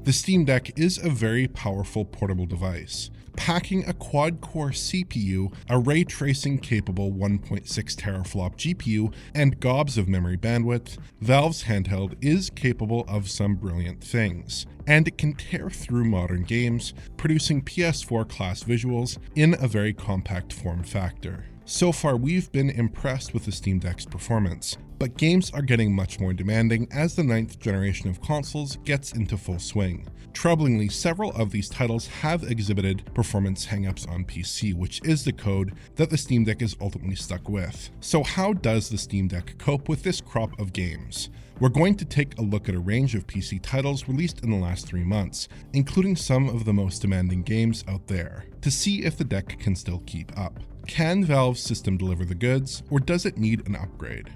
The Steam Deck is a very powerful portable device. Packing a quad-core CPU, a ray tracing capable 1.6 teraflop GPU, and gobs of memory bandwidth, Valve's handheld is capable of some brilliant things, and it can tear through modern games, producing PS4 class visuals in a very compact form factor. So far, we've been impressed with the Steam Deck's performance, but games are getting much more demanding as the 9th generation of consoles gets into full swing. Troublingly, several of these titles have exhibited performance hangups on PC, which is the code that the Steam Deck is ultimately stuck with. So how does the Steam Deck cope with this crop of games? We're going to take a look at a range of PC titles released in the last 3 months, including some of the most demanding games out there, to see if the deck can still keep up. Can Valve's system deliver the goods, or does it need an upgrade?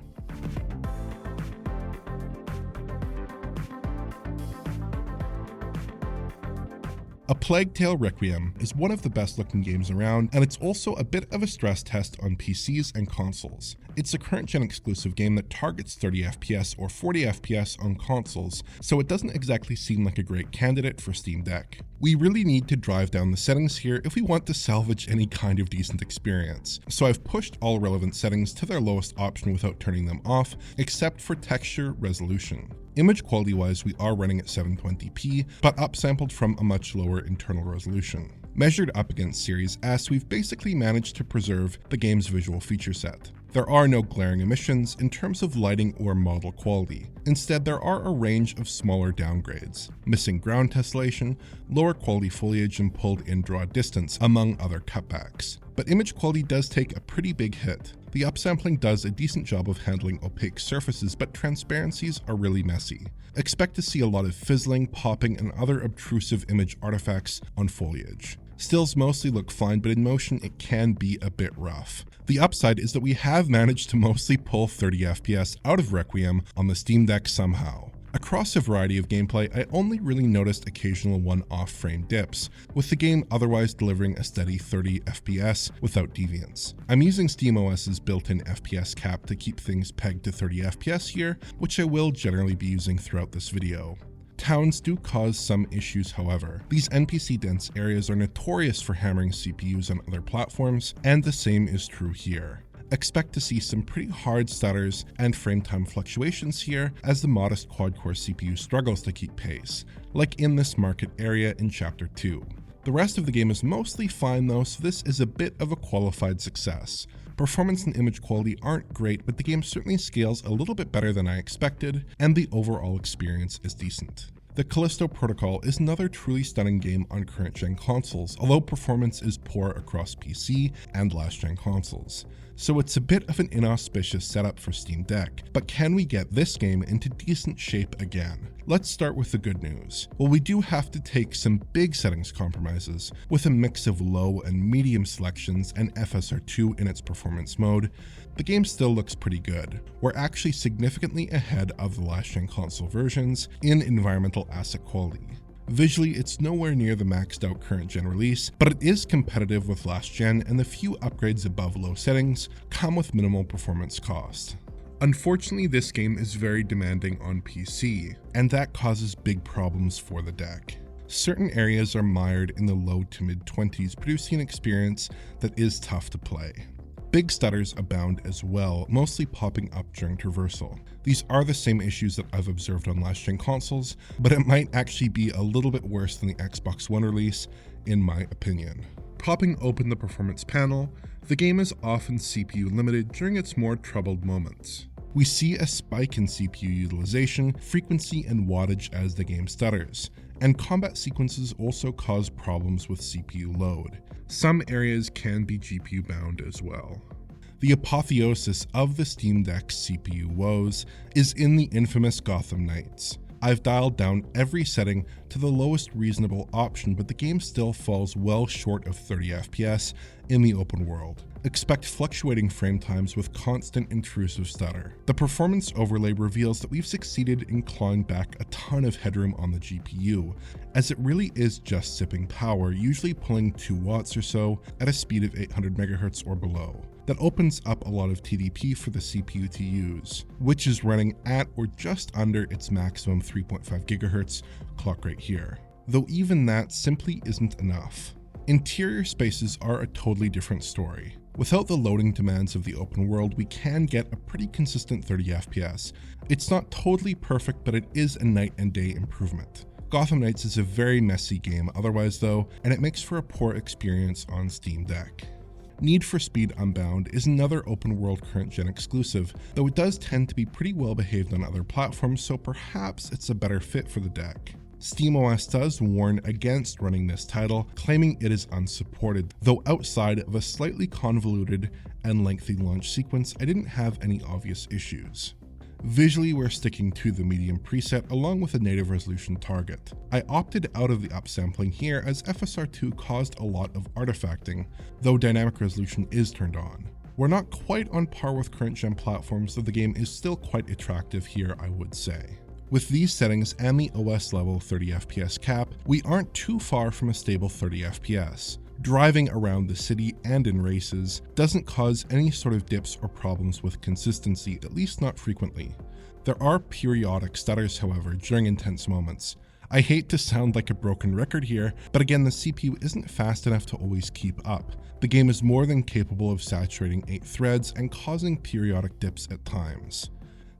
A Plague Tale Requiem is one of the best looking games around, and it's also a bit of a stress test on PCs and consoles. It's a current gen exclusive game that targets 30 FPS or 40 FPS on consoles, so it doesn't exactly seem like a great candidate for Steam Deck. We really need to drive down the settings here if we want to salvage any kind of decent experience. So I've pushed all relevant settings to their lowest option without turning them off, except for texture resolution. Image quality wise, we are running at 720p, but upsampled from a much lower internal resolution. Measured up against Series S, we've basically managed to preserve the game's visual feature set. There are no glaring omissions in terms of lighting or model quality. Instead, there are a range of smaller downgrades, missing ground tessellation, lower quality foliage, and pulled-in draw distance, among other cutbacks. But image quality does take a pretty big hit. The upsampling does a decent job of handling opaque surfaces, but transparencies are really messy. Expect to see a lot of fizzling, popping, and other obtrusive image artifacts on foliage. Stills mostly look fine, but in motion it can be a bit rough. The upside is that we have managed to mostly pull 30 FPS out of Requiem on the Steam Deck somehow. Across a variety of gameplay, I only really noticed occasional one-off frame dips, with the game otherwise delivering a steady 30 FPS without deviance. I'm using SteamOS's built-in FPS cap to keep things pegged to 30 FPS here, which I will generally be using throughout this video. Towns do cause some issues, however. These NPC-dense areas are notorious for hammering CPUs on other platforms, and the same is true here. Expect to see some pretty hard stutters and frame time fluctuations here as the modest quad-core CPU struggles to keep pace, like in this market area in Chapter 2. The rest of the game is mostly fine though, so this is a bit of a qualified success. Performance and image quality aren't great, but the game certainly scales a little bit better than I expected, and the overall experience is decent. The Callisto Protocol is another truly stunning game on current-gen consoles, although performance is poor across PC and last-gen consoles. So it's a bit of an inauspicious setup for Steam Deck, but can we get this game into decent shape again? Let's start with the good news. Well, we do have to take some big settings compromises. With a mix of low and medium selections and FSR2 in its performance mode, the game still looks pretty good. We're actually significantly ahead of the last-gen console versions in environmental asset quality. Visually, it's nowhere near the maxed out current gen release, but it is competitive with last gen, and the few upgrades above low settings come with minimal performance cost. Unfortunately, this game is very demanding on PC, and that causes big problems for the deck. Certain areas are mired in the low to mid 20s, producing an experience that is tough to play. Big stutters abound as well, mostly popping up during traversal. These are the same issues that I've observed on last-gen consoles, but it might actually be a little bit worse than the Xbox One release, in my opinion. Popping open the performance panel, the game is often CPU limited during its more troubled moments. We see a spike in CPU utilization, frequency, and wattage as the game stutters, and combat sequences also cause problems with CPU load. Some areas can be GPU bound as well. The apotheosis of the Steam Deck's CPU woes is in the infamous Gotham Knights. I've dialed down every setting to the lowest reasonable option, but the game still falls well short of 30 FPS in the open world. Expect fluctuating frame times with constant intrusive stutter. The performance overlay reveals that we've succeeded in clawing back a ton of headroom on the GPU, as it really is just sipping power, usually pulling 2 watts or so at a speed of 800 MHz or below. that opens up a lot of TDP for the CPU to use, which is running at or just under its maximum 3.5 GHz clock rate here. Though even that simply isn't enough. Interior spaces are a totally different story. Without the loading demands of the open world, we can get a pretty consistent 30 FPS. It's not totally perfect, but it is a night and day improvement. Gotham Knights is a very messy game otherwise though, and it makes for a poor experience on Steam Deck. Need for Speed Unbound is another open world current gen exclusive, though it does tend to be pretty well behaved on other platforms, so perhaps it's a better fit for the deck. SteamOS does warn against running this title, claiming it is unsupported, though outside of a slightly convoluted and lengthy launch sequence, I didn't have any obvious issues. Visually, we're sticking to the medium preset along with a native resolution target. I opted out of the upsampling here as FSR2 caused a lot of artifacting, though dynamic resolution is turned on. We're not quite on par with current gen platforms, though the game is still quite attractive here, I would say. With these settings and the OS level 30 FPS cap, we aren't too far from a stable 30 FPS. Driving around the city and in races doesn't cause any sort of dips or problems with consistency, at least not frequently. There are periodic stutters, however, during intense moments. I hate to sound like a broken record here, but again, the CPU isn't fast enough to always keep up. The game is more than capable of saturating 8 threads and causing periodic dips at times.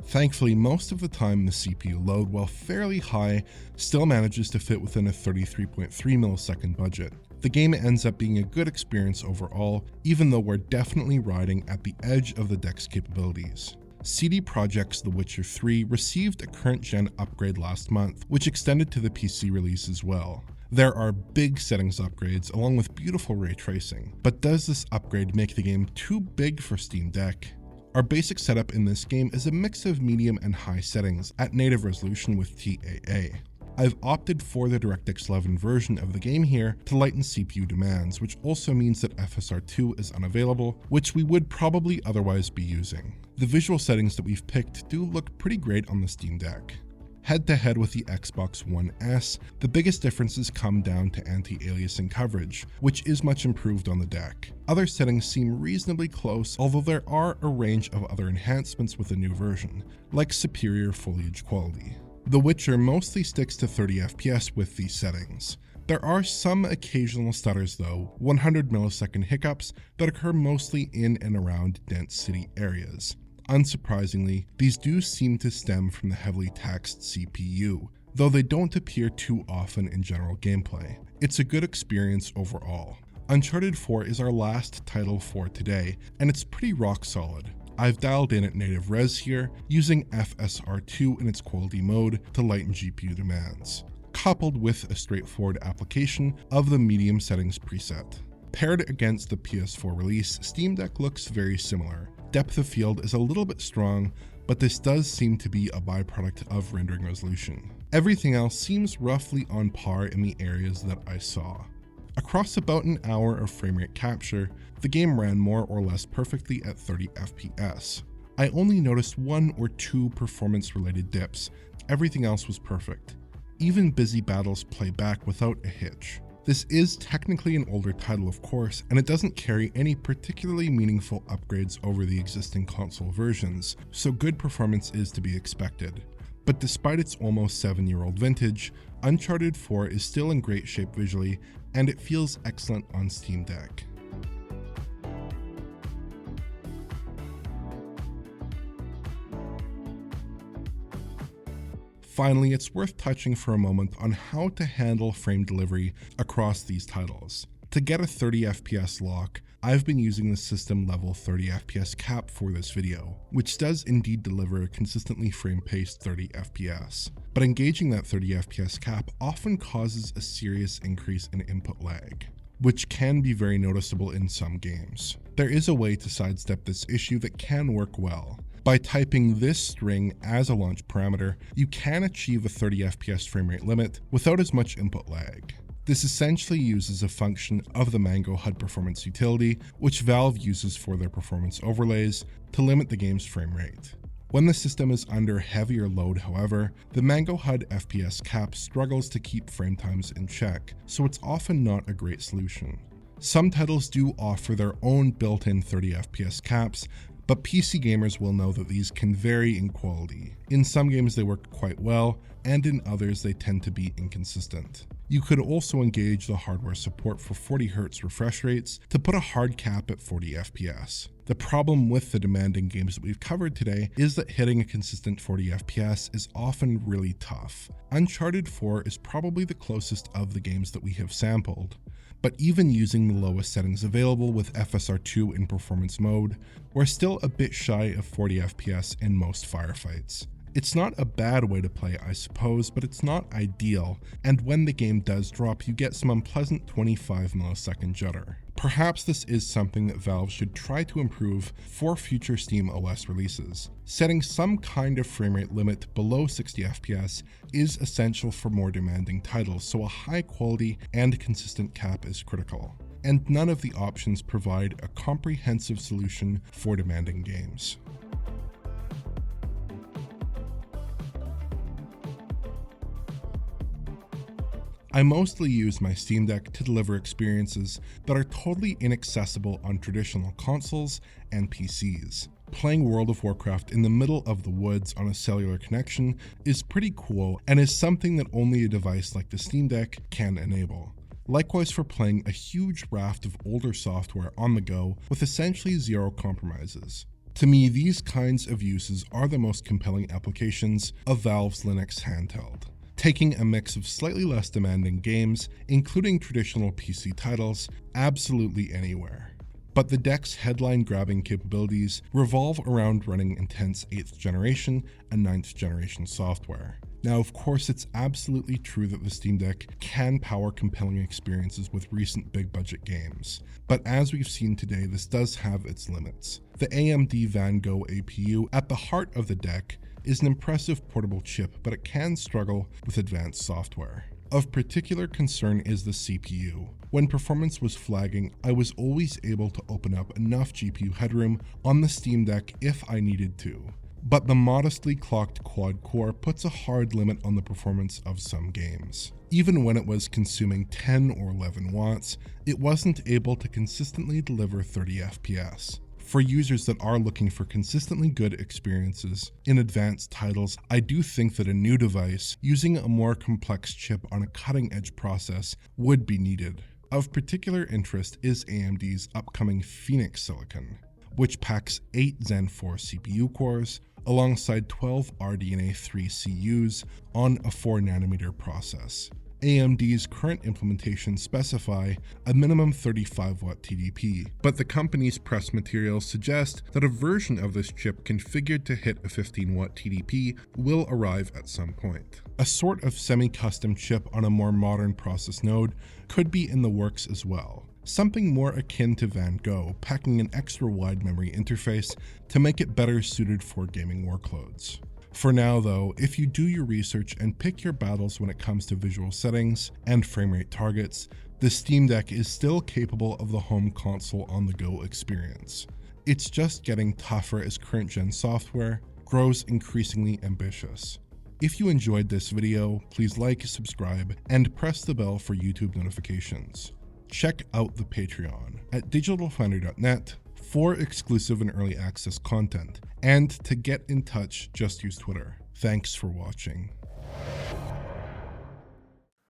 Thankfully, most of the time the CPU load, while fairly high, still manages to fit within a 33.3 millisecond budget. The game ends up being a good experience overall, even though we're definitely riding at the edge of the deck's capabilities. CD Projekt's The Witcher 3 received a current gen upgrade last month, which extended to the PC release as well. There are big settings upgrades along with beautiful ray tracing, but does this upgrade make the game too big for Steam Deck? Our basic setup in this game is a mix of medium and high settings at native resolution with TAA. I've opted for the DirectX 11 version of the game here to lighten CPU demands, which also means that FSR2 is unavailable, which we would probably otherwise be using. The visual settings that we've picked do look pretty great on the Steam Deck. Head-to-head with the Xbox One S, the biggest differences come down to anti-aliasing coverage, which is much improved on the deck. Other settings seem reasonably close, although there are a range of other enhancements with the new version, like superior foliage quality. The Witcher mostly sticks to 30 FPS with these settings. There are some occasional stutters though, 100 millisecond hiccups that occur mostly in and around dense city areas. Unsurprisingly, these do seem to stem from the heavily taxed CPU, though they don't appear too often in general gameplay. It's a good experience overall. Uncharted 4 is our last title for today, and it's pretty rock solid. I've dialed in at native res here, using FSR2 in its quality mode to lighten GPU demands, coupled with a straightforward application of the medium settings preset. Paired against the PS4 release, Steam Deck looks very similar. Depth of field is a little bit strong, but this does seem to be a byproduct of rendering resolution. Everything else seems roughly on par in the areas that I saw. Across about an hour of framerate capture, the game ran more or less perfectly at 30 FPS. I only noticed 1 or 2 performance-related dips. Everything else was perfect. Even busy battles play back without a hitch. This is technically an older title, of course, and it doesn't carry any particularly meaningful upgrades over the existing console versions, so good performance is to be expected. But despite its almost 7-year-old vintage, Uncharted 4 is still in great shape visually, and it feels excellent on Steam Deck. Finally, it's worth touching for a moment on how to handle frame delivery across these titles. To get a 30 FPS lock, I've been using the system level 30 FPS cap for this video, which does indeed deliver a consistently frame-paced 30 FPS. But engaging that 30 FPS cap often causes a serious increase in input lag, which can be very noticeable in some games. There is a way to sidestep this issue that can work well. By typing this string as a launch parameter, you can achieve a 30 FPS frame rate limit without as much input lag. This essentially uses a function of the Mango HUD performance utility, which Valve uses for their performance overlays to limit the game's frame rate. When the system is under heavier load, however, the Mango HUD FPS cap struggles to keep frame times in check, so it's often not a great solution. Some titles do offer their own built-in 30 FPS caps, but PC gamers will know that these can vary in quality. In some games they work quite well, and in others they tend to be inconsistent. You could also engage the hardware support for 40Hz refresh rates to put a hard cap at 40 FPS. The problem with the demanding games that we've covered today is that hitting a consistent 40 FPS is often really tough. Uncharted 4 is probably the closest of the games that we have sampled. But even using the lowest settings available with FSR2 in performance mode, we're still a bit shy of 40 FPS in most firefights. It's not a bad way to play, I suppose, but it's not ideal, and when the game does drop, you get some unpleasant 25 millisecond jutter. Perhaps this is something that Valve should try to improve for future Steam OS releases. Setting some kind of framerate limit below 60 FPS is essential for more demanding titles, so a high quality and consistent cap is critical. And none of the options provide a comprehensive solution for demanding games. I mostly use my Steam Deck to deliver experiences that are totally inaccessible on traditional consoles and PCs. Playing World of Warcraft in the middle of the woods on a cellular connection is pretty cool and is something that only a device like the Steam Deck can enable. Likewise for playing a huge raft of older software on the go with essentially zero compromises. To me, these kinds of uses are the most compelling applications of Valve's Linux handheld. Taking a mix of slightly less demanding games, including traditional PC titles, absolutely anywhere. But the deck's headline-grabbing capabilities revolve around running intense 8th generation and 9th generation software. Now, of course, it's absolutely true that the Steam Deck can power compelling experiences with recent big-budget games. But as we've seen today, this does have its limits. The AMD Van Gogh APU at the heart of the deck is an impressive portable chip, but it can struggle with advanced software. Of particular concern is the CPU. When performance was flagging, I was always able to open up enough GPU headroom on the Steam Deck if I needed to. But the modestly clocked quad-core puts a hard limit on the performance of some games. Even when it was consuming 10 or 11 watts, it wasn't able to consistently deliver 30 FPS. For users that are looking for consistently good experiences in advanced titles, I do think that a new device using a more complex chip on a cutting-edge process would be needed. Of particular interest is AMD's upcoming Phoenix Silicon, which packs 8 Zen 4 CPU cores alongside 12 RDNA 3 CUs on a 4nm process. AMD's current implementations specify a minimum 35-watt TDP, but the company's press materials suggest that a version of this chip configured to hit a 15-watt TDP will arrive at some point. A sort of semi-custom chip on a more modern process node could be in the works as well. Something more akin to Van Gogh, packing an extra wide memory interface to make it better suited for gaming workloads. For now though, if you do your research and pick your battles when it comes to visual settings and framerate targets, the Steam Deck is still capable of the home console on the go experience. It's just getting tougher as current gen software grows increasingly ambitious. If you enjoyed this video, please like, subscribe, and press the bell for YouTube notifications. Check out the Patreon at digitalfoundry.net for exclusive and early access content. And to get in touch, just use Twitter. Thanks for watching.